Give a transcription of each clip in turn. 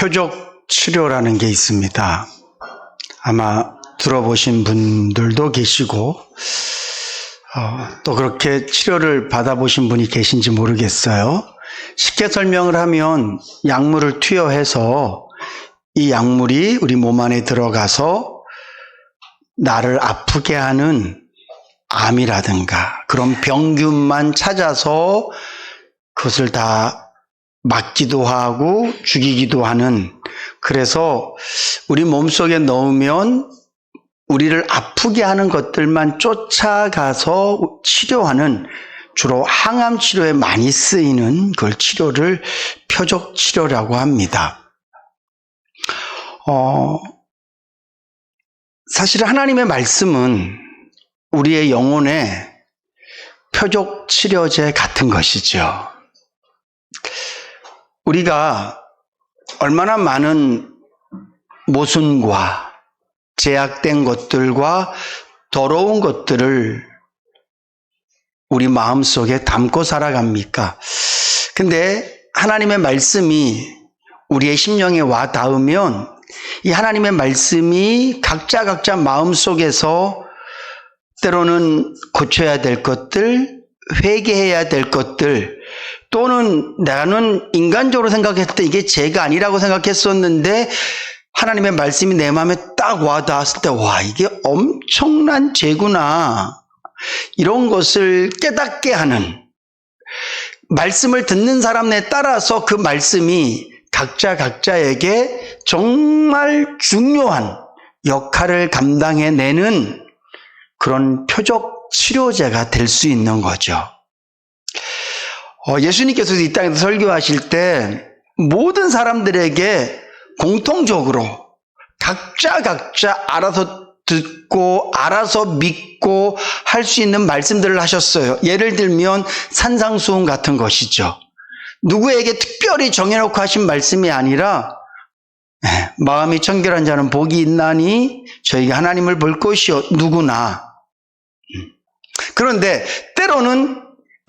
표적 치료라는 게 있습니다. 아마 들어보신 분들도 계시고 또 그렇게 치료를 받아보신 분이 계신지 모르겠어요. 쉽게 설명을 하면 약물을 투여해서 이 약물이 우리 몸 안에 들어가서 나를 아프게 하는 암이라든가 그런 병균만 찾아서 그것을 다 막기도 하고 죽이기도 하는, 그래서 우리 몸속에 넣으면 우리를 아프게 하는 것들만 쫓아가서 치료하는, 주로 항암 치료에 많이 쓰이는 그 치료를 표적 치료라고 합니다. 사실 하나님의 말씀은 우리의 영혼의 표적 치료제 같은 것이죠. 우리가 얼마나 많은 모순과 제약된 것들과 더러운 것들을 우리 마음속에 담고 살아갑니까? 근데 하나님의 말씀이 우리의 심령에 와 닿으면 이 하나님의 말씀이 각자 마음속에서 때로는 고쳐야 될 것들, 회개해야 될 것들, 또는 나는 인간적으로 생각했을 때 이게 죄가 아니라고 생각했었는데 하나님의 말씀이 내 마음에 딱 와 닿았을 때, 와, 이게 엄청난 죄구나, 이런 것을 깨닫게 하는, 말씀을 듣는 사람에 따라서 그 말씀이 각자에게 정말 중요한 역할을 감당해내는 그런 표적 치료제가 될 수 있는 거죠. 예수님께서 이 땅에서 설교하실 때 모든 사람들에게 공통적으로 각자 알아서 듣고 알아서 믿고 할 수 있는 말씀들을 하셨어요. 예를 들면 산상수훈 같은 것이죠. 누구에게 특별히 정해놓고 하신 말씀이 아니라 마음이 청결한 자는 복이 있나니 저희가 하나님을 볼 것이요, 누구나. 그런데 때로는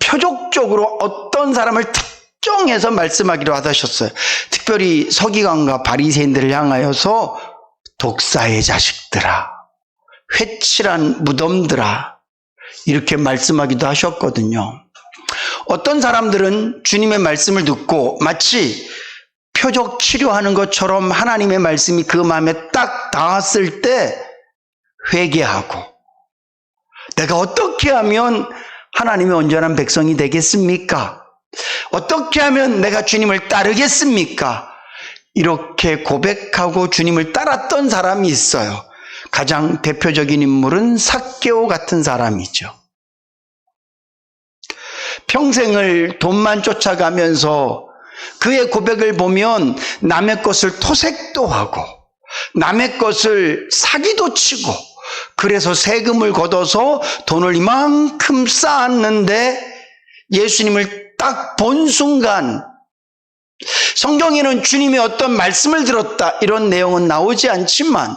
표적적으로 어떤 사람을 특정해서 말씀하기로 하셨어요. 특별히 서기관과 바리새인들을 향하여서 독사의 자식들아, 회칠한 무덤들아, 이렇게 말씀하기도 하셨거든요. 어떤 사람들은 주님의 말씀을 듣고 마치 표적 치료하는 것처럼 하나님의 말씀이 그 마음에 딱 닿았을 때 회개하고, 내가 어떻게 하면 하나님의 온전한 백성이 되겠습니까? 어떻게 하면 내가 주님을 따르겠습니까? 이렇게 고백하고 주님을 따랐던 사람이 있어요. 가장 대표적인 인물은 삭개오 같은 사람이죠. 평생을 돈만 쫓아가면서 그의 고백을 보면 남의 것을 토색도 하고 남의 것을 사기도 치고, 그래서 세금을 걷어서 돈을 이만큼 쌓았는데 예수님을 딱 본 순간, 성경에는 주님이 어떤 말씀을 들었다 이런 내용은 나오지 않지만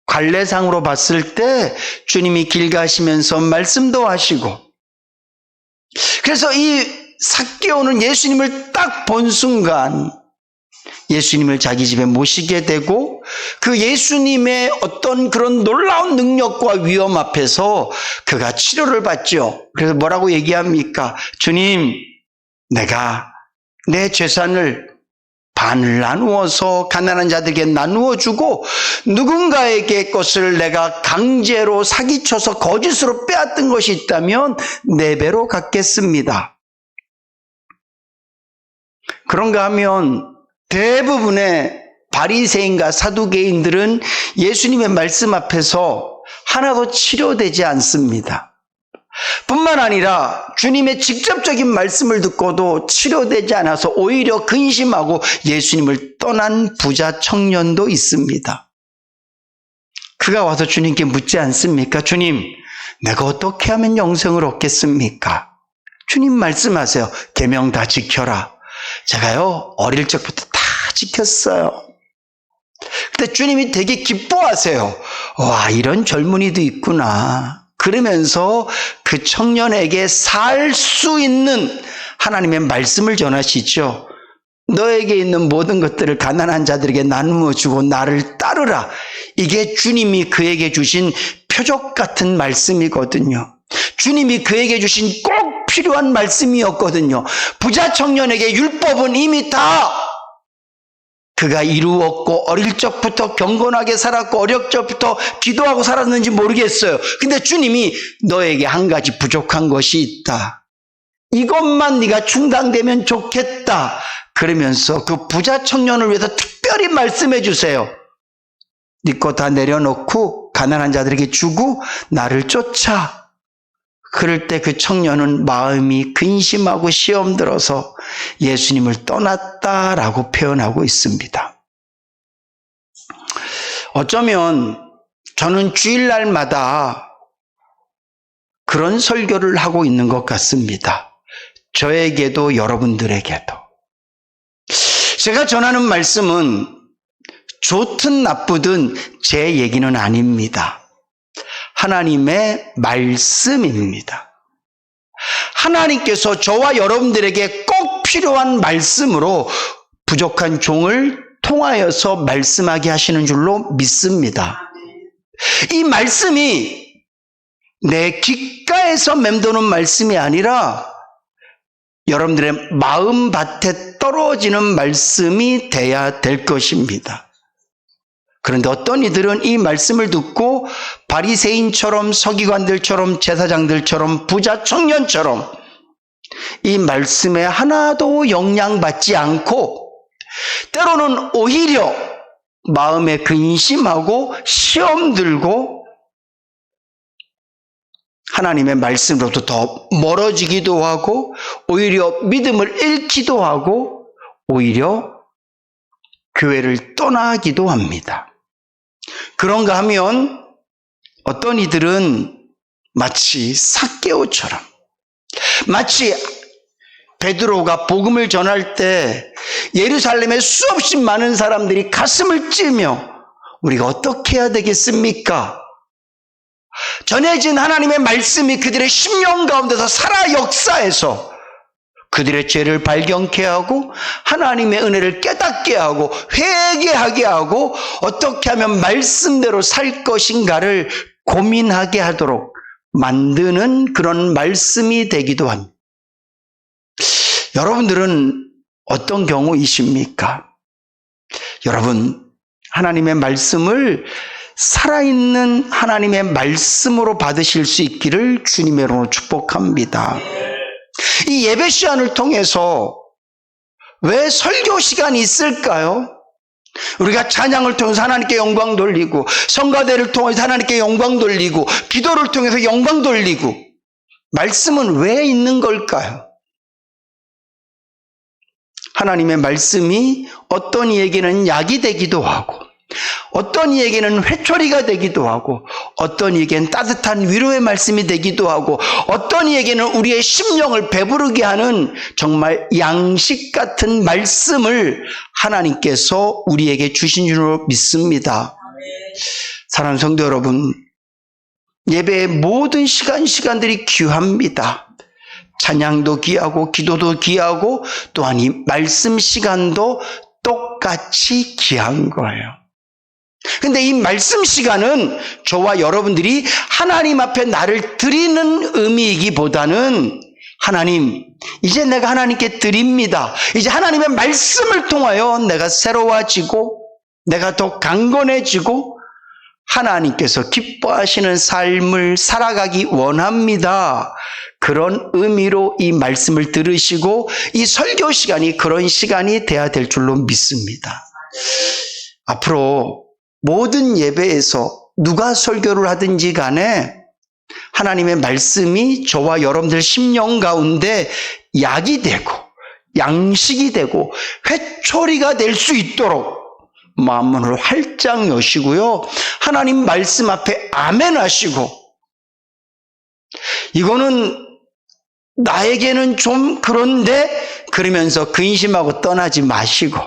관례상으로 봤을 때 주님이 길 가시면서 말씀도 하시고, 그래서 이 삭개오는 예수님을 딱 본 순간 예수님을 자기 집에 모시게 되고, 그 예수님의 어떤 그런 놀라운 능력과 위엄 앞에서 그가 치료를 받죠. 그래서 뭐라고 얘기합니까? 주님, 내가 내 재산을 반을 나누어서 가난한 자들에게 나누어 주고 누군가에게 것을 내가 강제로 사기쳐서 거짓으로 빼앗은 것이 있다면 4배로 갚겠습니다. 그런가 하면 대부분의 바리새인과 사두개인들은 예수님의 말씀 앞에서 하나도 치료되지 않습니다. 뿐만 아니라 주님의 직접적인 말씀을 듣고도 치료되지 않아서 오히려 근심하고 예수님을 떠난 부자 청년도 있습니다. 그가 와서 주님께 묻지 않습니까? 주님, 내가 어떻게 하면 영생을 얻겠습니까? 주님 말씀하세요. 계명 다 지켜라. 제가요, 어릴 적부터 다 지켰어요. 근데 주님이 되게 기뻐하세요. 와, 이런 젊은이도 있구나. 그러면서 그 청년에게 살 수 있는 하나님의 말씀을 전하시죠. 너에게 있는 모든 것들을 가난한 자들에게 나누어 주고 나를 따르라. 이게 주님이 그에게 주신 표적 같은 말씀이거든요. 주님이 그에게 주신 꼭 필요한 말씀이었거든요. 부자 청년에게 율법은 이미 다 그가 이루었고 어릴 적부터 경건하게 살았고 어릴 적부터 기도하고 살았는지 모르겠어요. 근데 주님이 너에게 한 가지 부족한 것이 있다. 이것만 네가 충당되면 좋겠다. 그러면서 그 부자 청년을 위해서 특별히 말씀해 주세요. 네 거 다 내려놓고 가난한 자들에게 주고 나를 쫓아. 그럴 때 그 청년은 마음이 근심하고 시험 들어서 예수님을 떠났다라고 표현하고 있습니다. 어쩌면 저는 주일날마다 그런 설교를 하고 있는 것 같습니다. 저에게도 여러분들에게도. 제가 전하는 말씀은 좋든 나쁘든 제 얘기는 아닙니다. 하나님의 말씀입니다. 하나님께서 저와 여러분들에게 꼭 필요한 말씀으로 부족한 종을 통하여서 말씀하게 하시는 줄로 믿습니다. 이 말씀이 내 귓가에서 맴도는 말씀이 아니라 여러분들의 마음밭에 떨어지는 말씀이 돼야 될 것입니다. 그런데 어떤 이들은 이 말씀을 듣고 바리새인처럼 서기관들처럼 제사장들처럼 부자 청년처럼 이 말씀에 하나도 영향받지 않고 때로는 오히려 마음에 근심하고 시험 들고 하나님의 말씀으로부터 더 멀어지기도 하고 오히려 믿음을 잃기도 하고 오히려 교회를 떠나기도 합니다. 그런가 하면 어떤 이들은 마치 삭개오처럼 마치 베드로가 복음을 전할 때 예루살렘에 수없이 많은 사람들이 가슴을 찌며 우리가 어떻게 해야 되겠습니까? 전해진 하나님의 말씀이 그들의 심령 가운데서 살아 역사해서 그들의 죄를 발견케 하고 하나님의 은혜를 깨닫게 하고 회개하게 하고 어떻게 하면 말씀대로 살 것인가를 고민하게 하도록 만드는 그런 말씀이 되기도 합니다. 여러분들은 어떤 경우이십니까? 여러분, 하나님의 말씀을 살아있는 하나님의 말씀으로 받으실 수 있기를 주님의 이름으로 축복합니다. 이 예배 시간을 통해서 왜 설교 시간이 있을까요? 우리가 찬양을 통해서 하나님께 영광 돌리고 성가대를 통해서 하나님께 영광 돌리고 기도를 통해서 영광 돌리고 말씀은 왜 있는 걸까요? 하나님의 말씀이 어떤 이에게는 약이 되기도 하고 어떤 이에게는 회초리가 되기도 하고 어떤 이에게는 따뜻한 위로의 말씀이 되기도 하고 어떤 이에게는 우리의 심령을 배부르게 하는 정말 양식 같은 말씀을 하나님께서 우리에게 주신 줄로 믿습니다. 사랑하는 성도 여러분, 예배의 모든 시간들이 귀합니다. 찬양도 귀하고 기도도 귀하고 또한 이 말씀 시간도 똑같이 귀한 거예요. 근데 이 말씀 시간은 저와 여러분들이 하나님 앞에 나를 드리는 의미이기보다는 하나님, 이제 내가 하나님께 드립니다. 이제 하나님의 말씀을 통하여 내가 새로워지고 내가 더 강건해지고 하나님께서 기뻐하시는 삶을 살아가기 원합니다. 그런 의미로 이 말씀을 들으시고 이 설교 시간이 그런 시간이 돼야 될 줄로 믿습니다. 앞으로 모든 예배에서 누가 설교를 하든지 간에 하나님의 말씀이 저와 여러분들 심령 가운데 약이 되고 양식이 되고 회초리가 될 수 있도록 마음문을 활짝 여시고요. 하나님 말씀 앞에 아멘 하시고 이거는 나에게는 좀 그런데 그러면서 근심하고 떠나지 마시고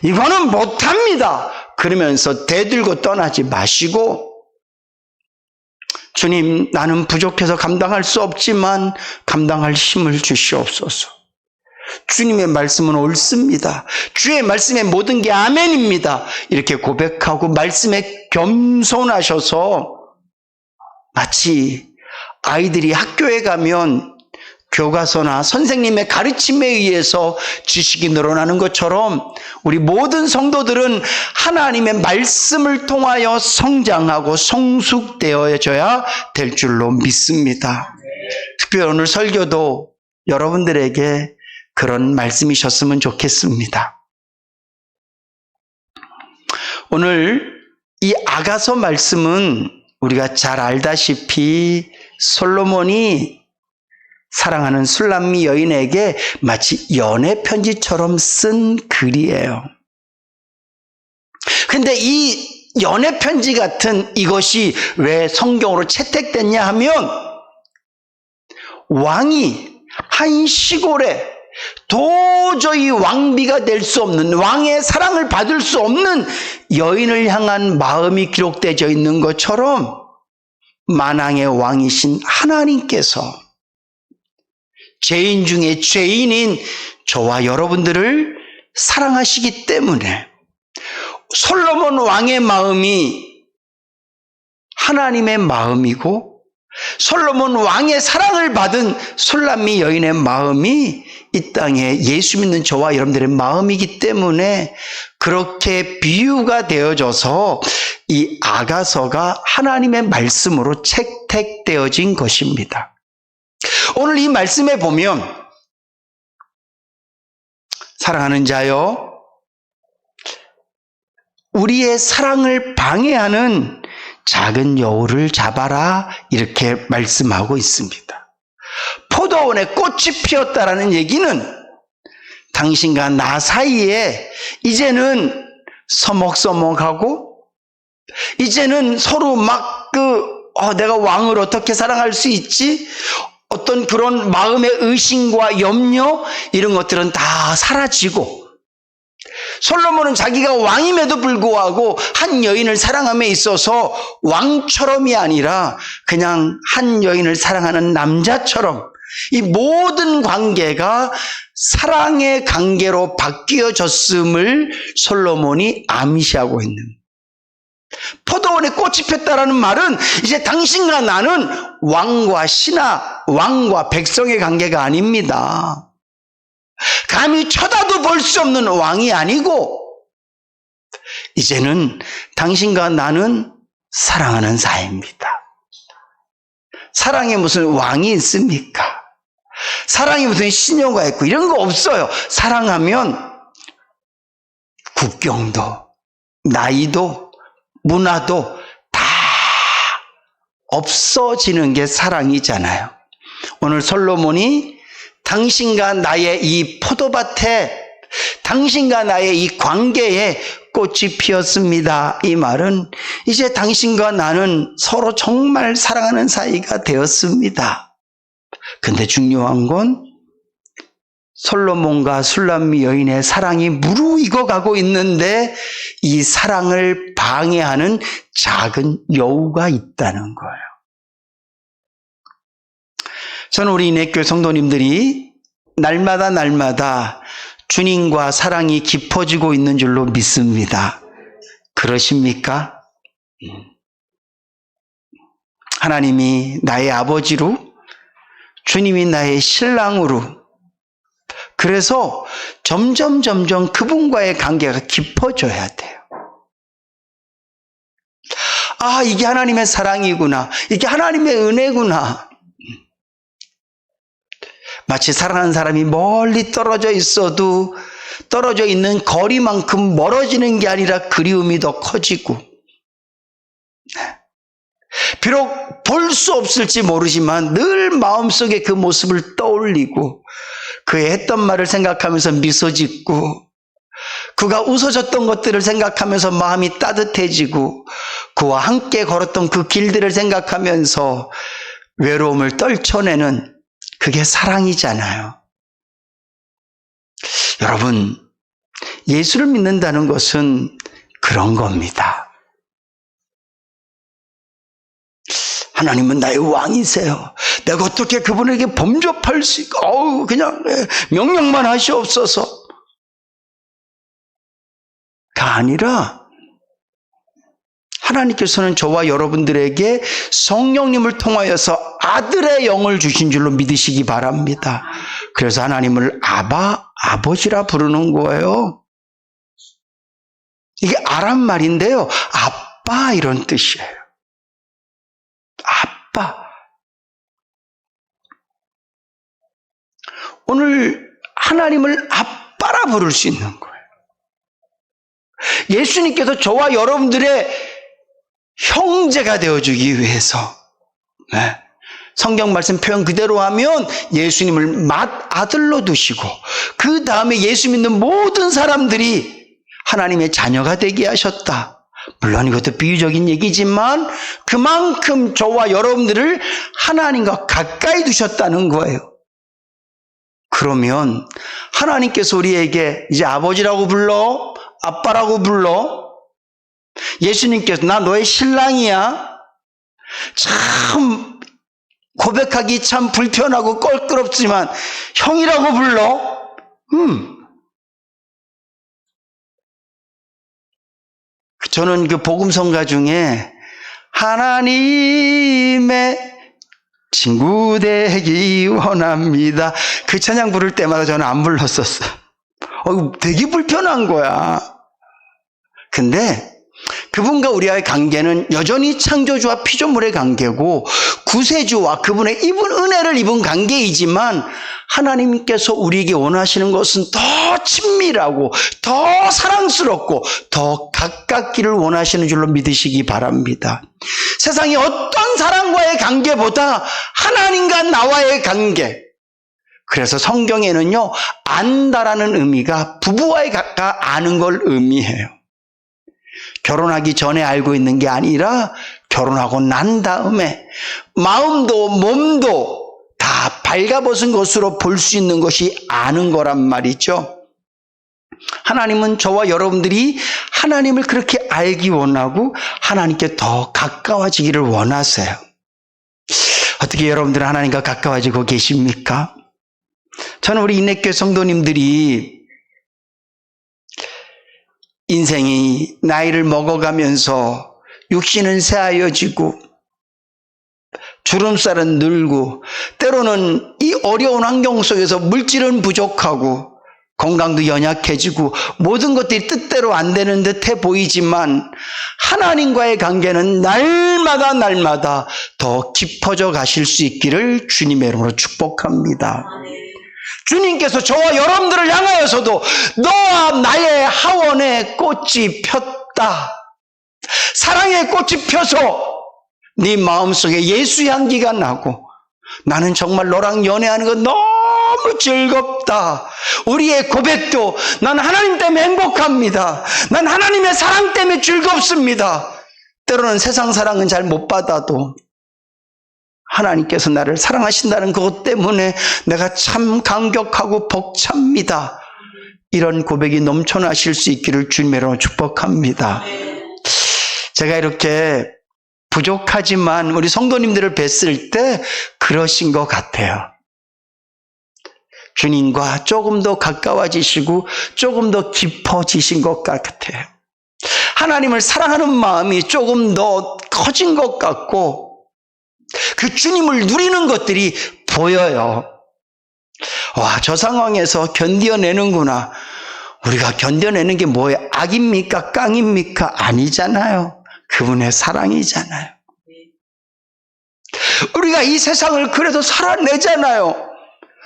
이거는 못합니다. 그러면서 대들고 떠나지 마시고 주님, 나는 부족해서 감당할 수 없지만 감당할 힘을 주시옵소서. 주님의 말씀은 옳습니다. 주의 말씀의 모든 게 아멘입니다. 이렇게 고백하고 말씀에 겸손하셔서 마치 아이들이 학교에 가면 교과서나 선생님의 가르침에 의해서 지식이 늘어나는 것처럼 우리 모든 성도들은 하나님의 말씀을 통하여 성장하고 성숙되어져야 될 줄로 믿습니다. 특별히 오늘 설교도 여러분들에게 그런 말씀이셨으면 좋겠습니다. 오늘 이 아가서 말씀은 우리가 잘 알다시피 솔로몬이 사랑하는 술람미 여인에게 마치 연애 편지처럼 쓴 글이에요. 근데 이 연애 편지 같은 이것이 왜 성경으로 채택됐냐 하면 왕이 한 시골에 도저히 왕비가 될 수 없는, 왕의 사랑을 받을 수 없는 여인을 향한 마음이 기록되어 있는 것처럼 만왕의 왕이신 하나님께서 죄인 중에 죄인인 저와 여러분들을 사랑하시기 때문에 솔로몬 왕의 마음이 하나님의 마음이고 솔로몬 왕의 사랑을 받은 술람미 여인의 마음이 이 땅에 예수 믿는 저와 여러분들의 마음이기 때문에 그렇게 비유가 되어져서 이 아가서가 하나님의 말씀으로 채택되어진 것입니다. 오늘 이 말씀에 보면 사랑하는 자여, 우리의 사랑을 방해하는 작은 여우를 잡아라 이렇게 말씀하고 있습니다. 포도원에 꽃이 피었다라는 얘기는 당신과 나 사이에 이제는 서먹서먹하고 이제는 서로 막 내가 왕을 어떻게 사랑할 수 있지? 어떤 그런 마음의 의심과 염려 이런 것들은 다 사라지고 솔로몬은 자기가 왕임에도 불구하고 한 여인을 사랑함에 있어서 왕처럼이 아니라 그냥 한 여인을 사랑하는 남자처럼 이 모든 관계가 사랑의 관계로 바뀌어졌음을 솔로몬이 암시하고 있는, 포도원에 꽃이 폈다라는 말은 이제 당신과 나는 왕과 신하, 왕과 백성의 관계가 아닙니다. 감히 쳐다도 볼 수 없는 왕이 아니고 이제는 당신과 나는 사랑하는 사이입니다. 사랑에 무슨 왕이 있습니까? 사랑이 무슨 신효가 있고 이런 거 없어요. 사랑하면 국경도 나이도 문화도 다 없어지는 게 사랑이잖아요. 오늘 솔로몬이 당신과 나의 이 포도밭에, 당신과 나의 이 관계에 꽃이 피었습니다. 이 말은 이제 당신과 나는 서로 정말 사랑하는 사이가 되었습니다. 근데 중요한 건 솔로몬과 술람미 여인의 사랑이 무르익어 가고 있는데 이 사랑을 방해하는 작은 여우가 있다는 거예요. 저는 우리 인해교회 성도님들이 날마다 주님과 사랑이 깊어지고 있는 줄로 믿습니다. 그러십니까? 하나님이 나의 아버지로, 주님이 나의 신랑으로, 그래서 점점 그분과의 관계가 깊어져야 돼요. 아, 이게 하나님의 사랑이구나. 이게 하나님의 은혜구나. 마치 사랑하는 사람이 멀리 떨어져 있어도 떨어져 있는 거리만큼 멀어지는 게 아니라 그리움이 더 커지고, 비록 볼 수 없을지 모르지만 늘 마음속에 그 모습을 떠올리고 그의 했던 말을 생각하면서 미소 짓고 그가 웃어줬던 것들을 생각하면서 마음이 따뜻해지고 그와 함께 걸었던 그 길들을 생각하면서 외로움을 떨쳐내는, 그게 사랑이잖아요. 여러분, 예수를 믿는다는 것은 그런 겁니다. 하나님은 나의 왕이세요. 내가 어떻게 그분에게 범접할 수 있고, 그냥 명령만 하시옵소서. 가 아니라 하나님께서는 저와 여러분들에게 성령님을 통하여서 아들의 영을 주신 줄로 믿으시기 바랍니다. 그래서 하나님을 아버지라 부르는 거예요. 이게 아람 말인데요. 아빠 이런 뜻이에요. 아빠. 오늘 하나님을 아빠라 부를 수 있는 거예요. 예수님께서 저와 여러분들의 형제가 되어주기 위해서, 네. 성경 말씀 표현 그대로 하면 예수님을 맏아들로 두시고 그 다음에 예수 믿는 모든 사람들이 하나님의 자녀가 되게 하셨다. 물론 이것도 비유적인 얘기지만 그만큼 저와 여러분들을 하나님과 가까이 두셨다는 거예요. 그러면 하나님께서 우리에게 이제 아버지라고 불러? 아빠라고 불러? 예수님께서 나 너의 신랑이야? 참 고백하기 참 불편하고 껄끄럽지만 형이라고 불러? 저는 그 복음성가 중에 하나님의 친구 되기 원합니다. 그 찬양 부를 때마다 저는 안 불렀었어요. 되게 불편한 거야. 근데 그분과 우리와의 관계는 여전히 창조주와 피조물의 관계고 구세주와 그분의 은혜를 입은 관계이지만 하나님께서 우리에게 원하시는 것은 더 친밀하고 더 사랑스럽고 더 가깝기를 원하시는 줄로 믿으시기 바랍니다. 세상의 어떤 사람과의 관계보다 하나님과 나와의 관계. 그래서 성경에는요, 안다라는 의미가 부부와의 아는 걸 의미해요. 결혼하기 전에 알고 있는 게 아니라 결혼하고 난 다음에 마음도 몸도 다 발가벗은 것으로 볼 수 있는 것이 아는 거란 말이죠. 하나님은 저와 여러분들이 하나님을 그렇게 알기 원하고 하나님께 더 가까워지기를 원하세요. 어떻게 여러분들은 하나님과 가까워지고 계십니까? 저는 우리 인내교회 성도님들이 인생이 나이를 먹어가면서 육신은 새하여지고 주름살은 늘고 때로는 이 어려운 환경 속에서 물질은 부족하고 건강도 연약해지고 모든 것들이 뜻대로 안 되는 듯해 보이지만 하나님과의 관계는 날마다 더 깊어져 가실 수 있기를 주님의 이름으로 축복합니다. 주님께서 저와 여러분들을 향하여서도 너와 나의 하원에 꽃이 폈다. 사랑의 꽃이 펴서 네 마음속에 예수 향기가 나고 나는 정말 너랑 연애하는 거 너무 즐겁다. 우리의 고백도 난 하나님 때문에 행복합니다. 난 하나님의 사랑 때문에 즐겁습니다. 때로는 세상 사랑은 잘 못 받아도 하나님께서 나를 사랑하신다는 그것 때문에 내가 참 감격하고 벅찹니다. 이런 고백이 넘쳐나실 수 있기를 주님으로 축복합니다. 제가 이렇게 부족하지만 우리 성도님들을 뵀을 때 그러신 것 같아요. 주님과 조금 더 가까워지시고 조금 더 깊어지신 것 같아요. 하나님을 사랑하는 마음이 조금 더 커진 것 같고 그 주님을 누리는 것들이 보여요. 와, 저 상황에서 견뎌내는구나. 우리가 견뎌내는 게 뭐예요? 악입니까? 깡입니까? 아니잖아요. 그분의 사랑이잖아요. 우리가 이 세상을 그래도 살아내잖아요.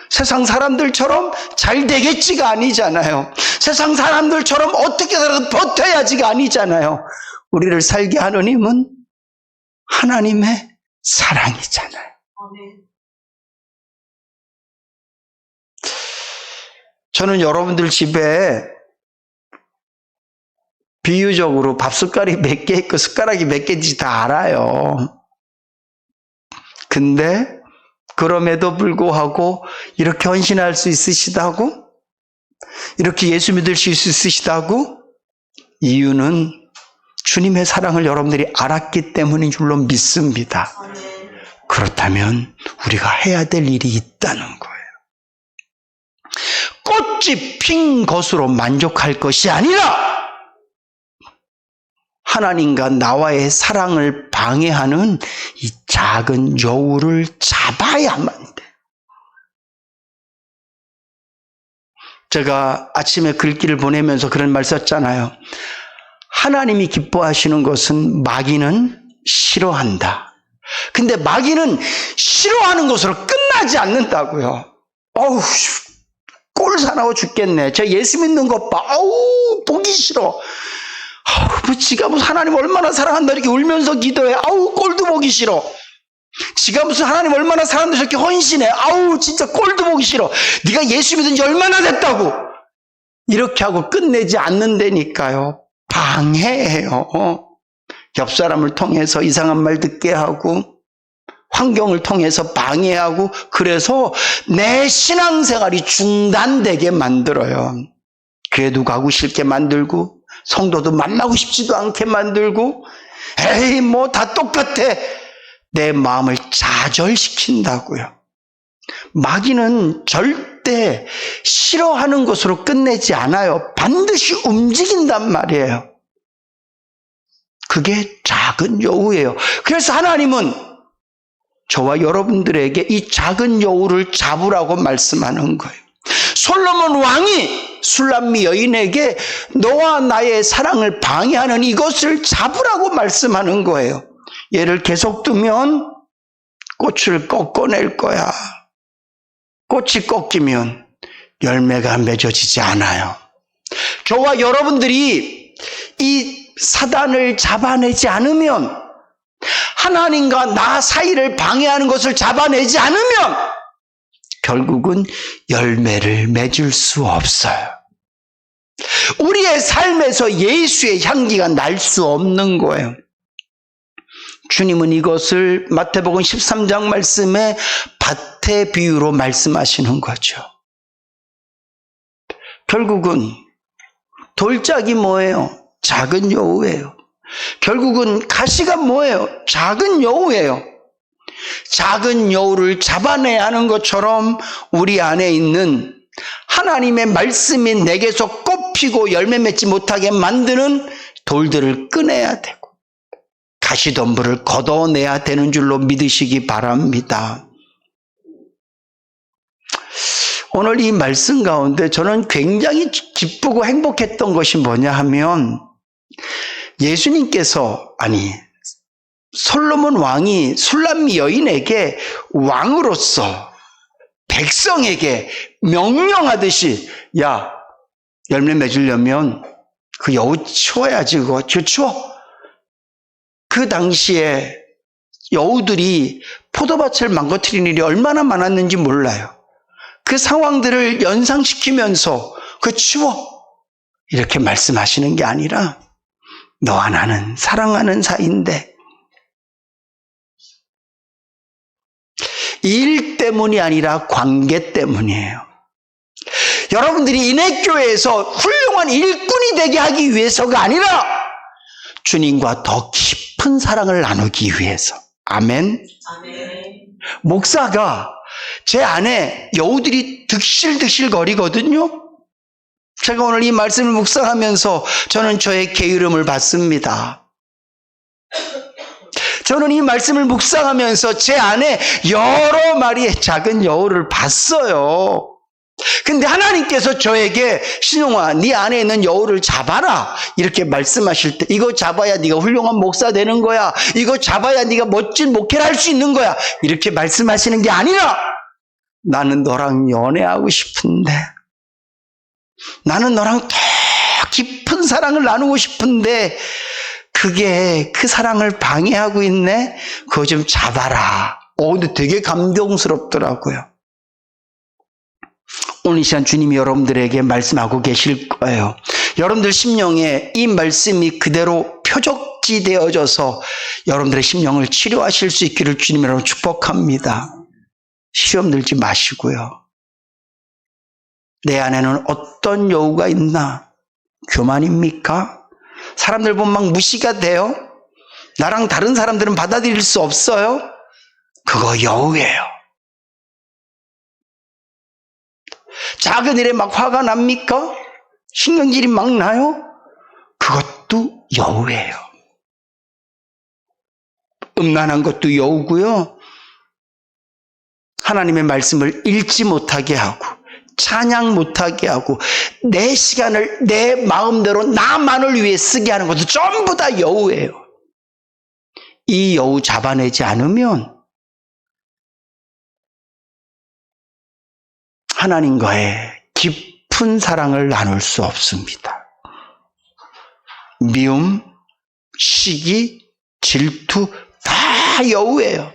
세상 사람들처럼 잘 되겠지가 아니잖아요. 세상 사람들처럼 어떻게든 버텨야지가 아니잖아요. 우리를 살게 하는 힘은 하나님의 사랑이잖아요. 저는 여러분들 집에 비유적으로 밥 숟갈이 몇 개 있고 숟가락이 몇 개인지 다 알아요. 근데 그럼에도 불구하고 이렇게 헌신할 수 있으시다고? 이렇게 예수 믿을 수 있으시다고? 이유는 주님의 사랑을 여러분들이 알았기 때문인 줄로 믿습니다. 그렇다면 우리가 해야 될 일이 있다는 거예요. 꽃이 핀 것으로 만족할 것이 아니라 하나님과 나와의 사랑을 방해하는 이 작은 여우를 잡아야만 돼. 제가 아침에 글귀를 보내면서 그런 말 썼잖아요. 하나님이 기뻐하시는 것은 마귀는 싫어한다. 근데 마귀는 싫어하는 것으로 끝나지 않는다고요. 어우, 꼴 사나워 죽겠네. 저 예수 믿는 것 봐. 아우, 보기 싫어. 아우, 지가 무슨 하나님 얼마나 사랑한다 이렇게 울면서 기도해. 아우, 꼴도 보기 싫어. 지가 무슨 하나님 얼마나 사랑한다 이렇게 헌신해. 아우, 진짜 꼴도 보기 싫어. 네가 예수 믿은 지 얼마나 됐다고. 이렇게 하고 끝내지 않는다니까요. 방해해요. 옆 사람을 통해서 이상한 말 듣게 하고 환경을 통해서 방해하고 그래서 내 신앙생활이 중단되게 만들어요. 교회도 가고 싫게 만들고 성도도 만나고 싶지도 않게 만들고 에이 뭐 다 똑같아. 내 마음을 좌절시킨다고요. 마귀는 절대 싫어하는 것으로 끝내지 않아요. 반드시 움직인단 말이에요. 그게 작은 여우예요. 그래서 하나님은 저와 여러분들에게 이 작은 여우를 잡으라고 말씀하는 거예요. 솔로몬 왕이 술람미 여인에게 너와 나의 사랑을 방해하는 이것을 잡으라고 말씀하는 거예요. 얘를 계속 두면 꽃을 꺾어낼 거야. 꽃이 꺾이면 열매가 맺어지지 않아요. 저와 여러분들이 이 사단을 잡아내지 않으면, 하나님과 나 사이를 방해하는 것을 잡아내지 않으면 결국은 열매를 맺을 수 없어요. 우리의 삶에서 예수의 향기가 날 수 없는 거예요. 주님은 이것을 마태복음 13장 말씀에 밭의 비유로 말씀하시는 거죠. 결국은 돌짝이 뭐예요? 작은 여우예요. 결국은 가시가 뭐예요? 작은 여우예요. 작은 여우를 잡아내야 하는 것처럼 우리 안에 있는 하나님의 말씀이 내게서 꽃피고 열매 맺지 못하게 만드는 돌들을 꺼내야 되고 가시덤불을 걷어내야 되는 줄로 믿으시기 바랍니다. 오늘 이 말씀 가운데 저는 굉장히 기쁘고 행복했던 것이 뭐냐 하면, 예수님께서, 솔로몬 왕이 술람미 여인에게 왕으로서 백성에게 명령하듯이, 야, 열매 맺으려면 그 여우 치워야지, 그거 치워. 그 당시에 여우들이 포도밭을 망가뜨리는 일이 얼마나 많았는지 몰라요. 그 상황들을 연상시키면서 그 치워, 이렇게 말씀하시는 게 아니라, 너와 나는 사랑하는 사이인데 일 때문이 아니라 관계 때문이에요. 여러분들이 인해교회에서 훌륭한 일꾼이 되게 하기 위해서가 아니라 주님과 더 깊은 사랑을 나누기 위해서. 아멘. 아멘. 목사가 제 안에 여우들이 득실득실 거리거든요. 제가 오늘 이 말씀을 묵상하면서 저는 저의 게으름을 받습니다. 저는 이 말씀을 묵상하면서 제 안에 여러 마리의 작은 여우를 봤어요. 근데 하나님께서 저에게 신용아, 네 안에 있는 여우를 잡아라 이렇게 말씀하실 때, 이거 잡아야 네가 훌륭한 목사 되는 거야, 이거 잡아야 네가 멋진 목회를 할 수 있는 거야, 이렇게 말씀하시는 게 아니라, 나는 너랑 연애하고 싶은데, 나는 너랑 더 깊은 사랑을 나누고 싶은데 그게 그 사랑을 방해하고 있네? 그거 좀 잡아라. 근데 되게 감동스럽더라고요. 오늘 이 시간 주님이 여러분들에게 말씀하고 계실 거예요. 여러분들 심령에 이 말씀이 그대로 표적지 되어져서 여러분들의 심령을 치료하실 수 있기를 주님으로 축복합니다. 시험 들지 마시고요. 내 안에는 어떤 여우가 있나? 교만입니까? 사람들 보면 막 무시가 돼요? 나랑 다른 사람들은 받아들일 수 없어요? 그거 여우예요. 작은 일에 막 화가 납니까? 신경질이 막 나요? 그것도 여우예요. 음란한 것도 여우고요. 하나님의 말씀을 읽지 못하게 하고 찬양 못하게 하고 내 시간을 내 마음대로 나만을 위해 쓰게 하는 것도 전부 다 여우예요. 이 여우 잡아내지 않으면 하나님과의 깊은 사랑을 나눌 수 없습니다. 미움, 시기, 질투 다 여우예요.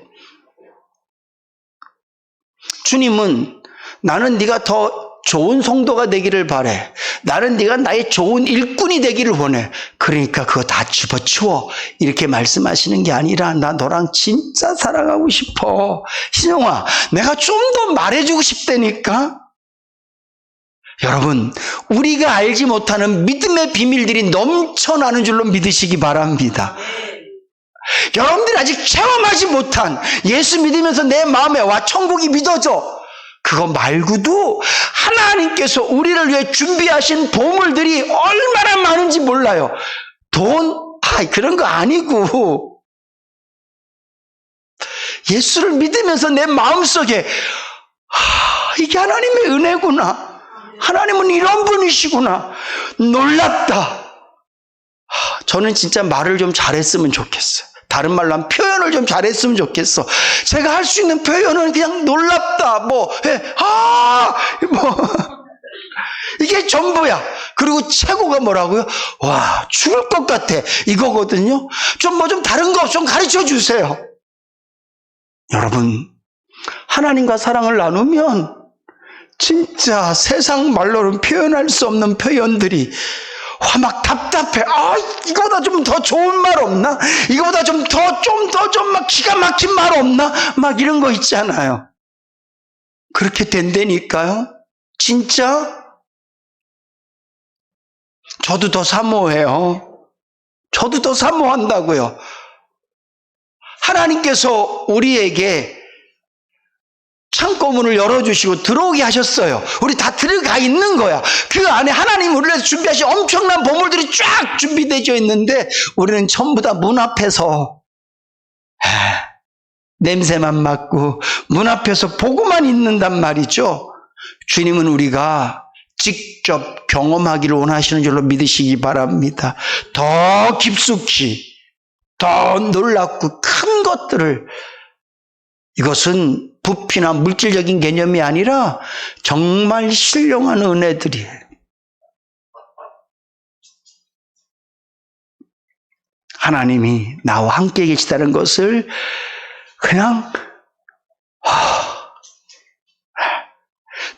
주님은 나는 네가 더 좋은 성도가 되기를 바래. 나는 네가 나의 좋은 일꾼이 되기를 원해. 그러니까 그거 다 집어치워. 이렇게 말씀하시는 게 아니라 나 너랑 진짜 사랑하고 싶어. 신영아, 내가 좀 더 말해주고 싶다니까. 여러분, 우리가 알지 못하는 믿음의 비밀들이 넘쳐나는 줄로 믿으시기 바랍니다. 여러분들이 아직 체험하지 못한 예수 믿으면서 내 마음에 와 천국이 믿어져. 그거 말고도 하나님께서 우리를 위해 준비하신 보물들이 얼마나 많은지 몰라요. 돈? 그런 거 아니고 예수를 믿으면서 내 마음속에 이게 하나님의 은혜구나. 하나님은 이런 분이시구나. 놀랍다. 저는 진짜 말을 좀 잘했으면 좋겠어요. 다른 말로 하면 표현을 좀 잘했으면 좋겠어. 제가 할 수 있는 표현은 그냥 놀랍다. 이게 전부야. 그리고 최고가 뭐라고요? 와, 죽을 것 같아. 이거거든요. 좀 다른 거 좀 가르쳐 주세요. 여러분, 하나님과 사랑을 나누면 진짜 세상 말로는 표현할 수 없는 표현들이 막 답답해. 이거보다 좀 더 좋은 말 없나? 이거보다 좀 막 기가 막힌 말 없나? 막 이런 거 있잖아요. 그렇게 된다니까요. 진짜 저도 더 사모해요. 저도 더 사모한다고요. 하나님께서 우리에게 창고문을 열어주시고 들어오게 하셨어요. 우리 다 들어가 있는 거야. 그 안에 하나님 우리를 위해서 준비하신 엄청난 보물들이 쫙 준비되어 있는데 우리는 전부 다 문 앞에서 냄새만 맡고 문 앞에서 보고만 있는단 말이죠. 주님은 우리가 직접 경험하기를 원하시는 줄로 믿으시기 바랍니다. 더 깊숙이, 더 놀랍고 큰 것들을, 이것은 부피나 물질적인 개념이 아니라 정말 신령한 은혜들이에요. 하나님이 나와 함께 계시다는 것을 그냥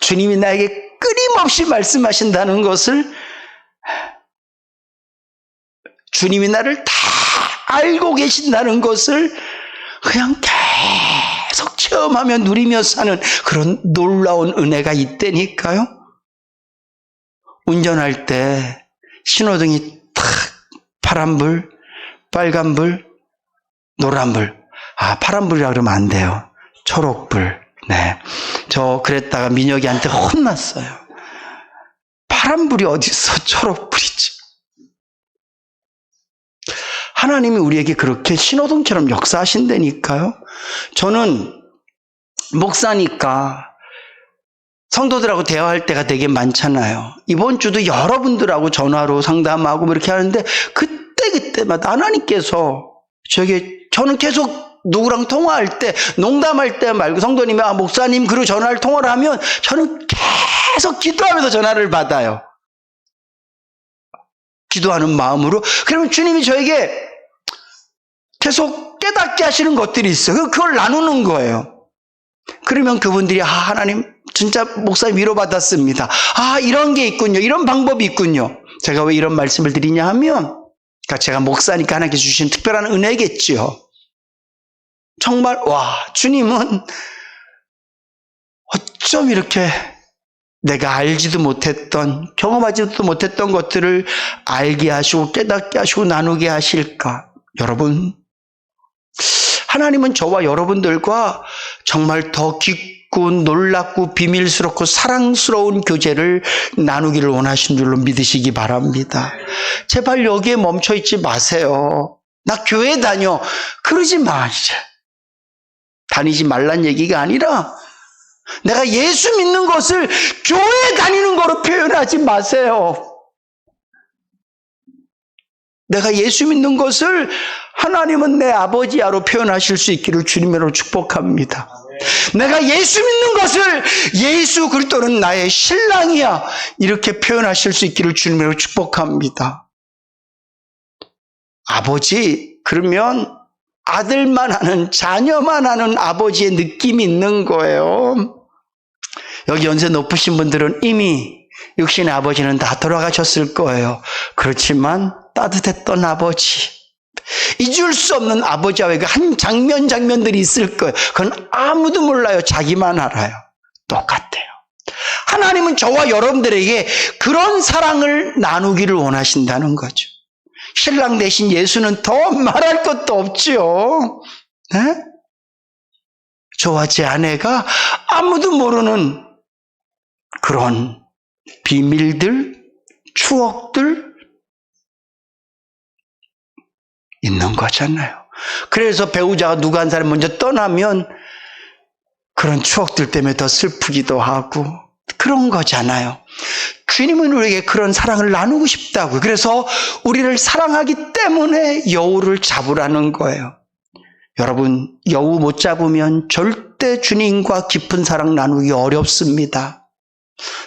주님이 나에게 끊임없이 말씀하신다는 것을, 주님이 나를 다 알고 계신다는 것을 그냥 계속 체험하며 누리며 사는 그런 놀라운 은혜가 있다니까요. 운전할 때 신호등이 탁 파란불, 빨간불, 노란불. 파란불이라 그러면 안 돼요. 초록불. 네. 저 그랬다가 민혁이한테 혼났어요. 파란불이 어디 있어? 초록불이지. 하나님이 우리에게 그렇게 신호등처럼 역사하신다니까요. 저는 목사니까 성도들하고 대화할 때가 되게 많잖아요. 이번 주도 여러분들하고 전화로 상담하고 이렇게 하는데 그때마다 하나님께서 저는 계속 누구랑 통화할 때, 농담할 때 말고 성도님이 목사님 그리고 전화를 통화를 하면 저는 계속 기도하면서 전화를 받아요. 기도하는 마음으로. 그러면 주님이 저에게 계속 깨닫게 하시는 것들이 있어요. 그걸 나누는 거예요. 그러면 그분들이 하나님 진짜 목사님 위로받았습니다. 이런 게 있군요. 이런 방법이 있군요. 제가 왜 이런 말씀을 드리냐 하면 제가 목사니까 하나님께 주신 특별한 은혜겠지요. 정말 주님은 어쩜 이렇게 내가 알지도 못했던, 경험하지도 못했던 것들을 알게 하시고 깨닫게 하시고 나누게 하실까. 여러분, 하나님은 저와 여러분들과 정말 더 깊고 놀랍고 비밀스럽고 사랑스러운 교제를 나누기를 원하신 줄로 믿으시기 바랍니다. 제발 여기에 멈춰 있지 마세요. 나 교회 다녀. 그러지 마, 이제. 다니지 말란 얘기가 아니라 내가 예수 믿는 것을 교회 다니는 거로 표현하지 마세요. 내가 예수 믿는 것을 하나님은 내 아버지야로 표현하실 수 있기를 주님으로 축복합니다. 내가 예수 믿는 것을 예수 그리스도는 나의 신랑이야 이렇게 표현하실 수 있기를 주님으로 축복합니다. 아버지 그러면 아들만 하는 자녀만 하는 아버지의 느낌이 있는 거예요. 여기 연세 높으신 분들은 이미 육신의 아버지는 다 돌아가셨을 거예요. 그렇지만 따뜻했던 아버지, 잊을 수 없는 아버지와의 그 한 장면들이 있을 거예요. 그건 아무도 몰라요. 자기만 알아요. 똑같아요. 하나님은 저와 여러분들에게 그런 사랑을 나누기를 원하신다는 거죠. 신랑 대신 예수는 더 말할 것도 없지요. 네? 저와 제 아내가 아무도 모르는 그런 비밀들, 추억들 있는 거잖아요. 그래서 배우자가 누가 한 사람 먼저 떠나면 그런 추억들 때문에 더 슬프기도 하고 그런 거잖아요. 주님은 우리에게 그런 사랑을 나누고 싶다고요. 그래서 우리를 사랑하기 때문에 여우를 잡으라는 거예요. 여러분, 여우 못 잡으면 절대 주님과 깊은 사랑 나누기 어렵습니다.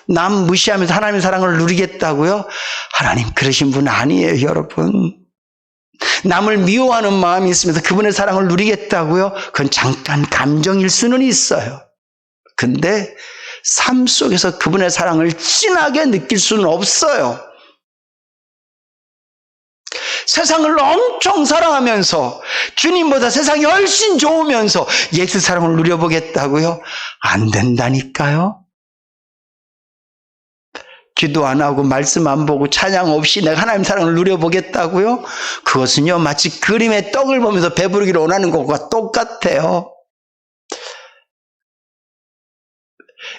남 무시하면서 하나님의 사랑을 누리겠다고요? 하나님 그러신 분 아니에요, 여러분. 남을 미워하는 마음이 있으면서 그분의 사랑을 누리겠다고요? 그건 잠깐 감정일 수는 있어요. 근데 삶 속에서 그분의 사랑을 진하게 느낄 수는 없어요. 세상을 엄청 사랑하면서 주님보다 세상이 훨씬 좋으면서 예수 사랑을 누려보겠다고요? 안 된다니까요. 기도 안 하고 말씀 안 보고 찬양 없이 내가 하나님 사랑을 누려보겠다고요? 그것은요 마치 그림의 떡을 보면서 배부르기를 원하는 것과 똑같아요.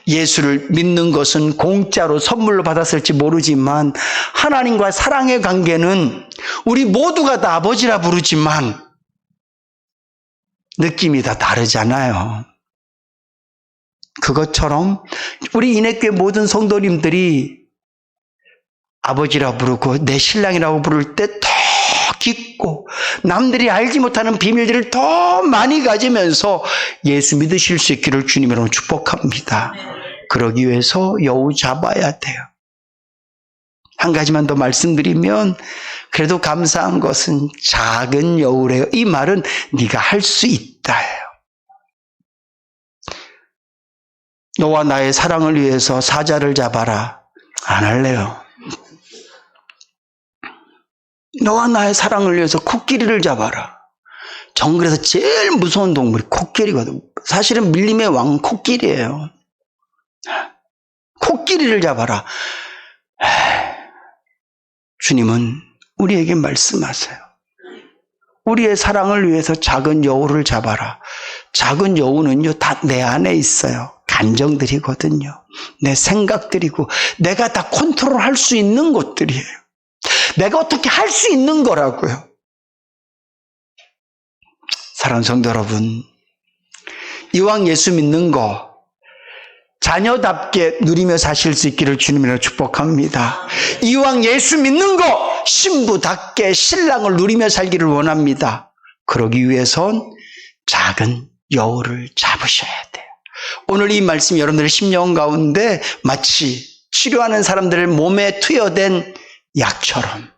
예수를 믿는 것은 공짜로 선물로 받았을지 모르지만 하나님과 사랑의 관계는 우리 모두가 다 아버지라 부르지만 느낌이 다 다르잖아요. 그것처럼 우리 인해교회 모든 성도님들이 아버지라 부르고 내 신랑이라고 부를 때 더 깊고 남들이 알지 못하는 비밀들을 더 많이 가지면서 예수 믿으실 수 있기를 주님으로 축복합니다. 그러기 위해서 여우 잡아야 돼요. 한 가지만 더 말씀드리면 그래도 감사한 것은 작은 여우래요. 이 말은 네가 할 수 있다예요. 너와 나의 사랑을 위해서 사자를 잡아라. 안 할래요. 너와 나의 사랑을 위해서 코끼리를 잡아라. 정글에서 제일 무서운 동물이 코끼리거든. 사실은 밀림의 왕은 코끼리예요. 코끼리를 잡아라. 주님은 우리에게 말씀하세요. 우리의 사랑을 위해서 작은 여우를 잡아라. 작은 여우는요 다 내 안에 있어요. 감정들이거든요. 내 생각들이고 내가 다 컨트롤할 수 있는 것들이에요. 내가 어떻게 할 수 있는 거라고요. 사랑하는 성도 여러분, 이왕 예수 믿는 거 자녀답게 누리며 사실 수 있기를 주님으로 축복합니다. 이왕 예수 믿는 거 신부답게 신랑을 누리며 살기를 원합니다. 그러기 위해선 작은 여우를 잡으셔야 돼요. 오늘 이 말씀이 여러분들의 심령 가운데 마치 치료하는 사람들의 몸에 투여된 약처럼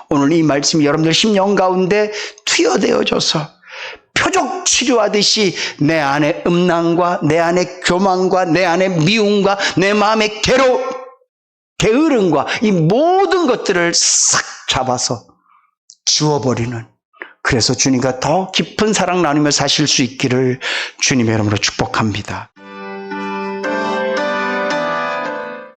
오늘 이 말씀이 여러분들 심령 가운데 투여되어져서 표적 치료하듯이 내 안의 음란과 내 안의 교만과 내 안의 미움과 내 마음의 게으름과 이 모든 것들을 싹 잡아서 지워버리는, 그래서 주님과 더 깊은 사랑 나누며 사실 수 있기를 주님의 이름으로 축복합니다.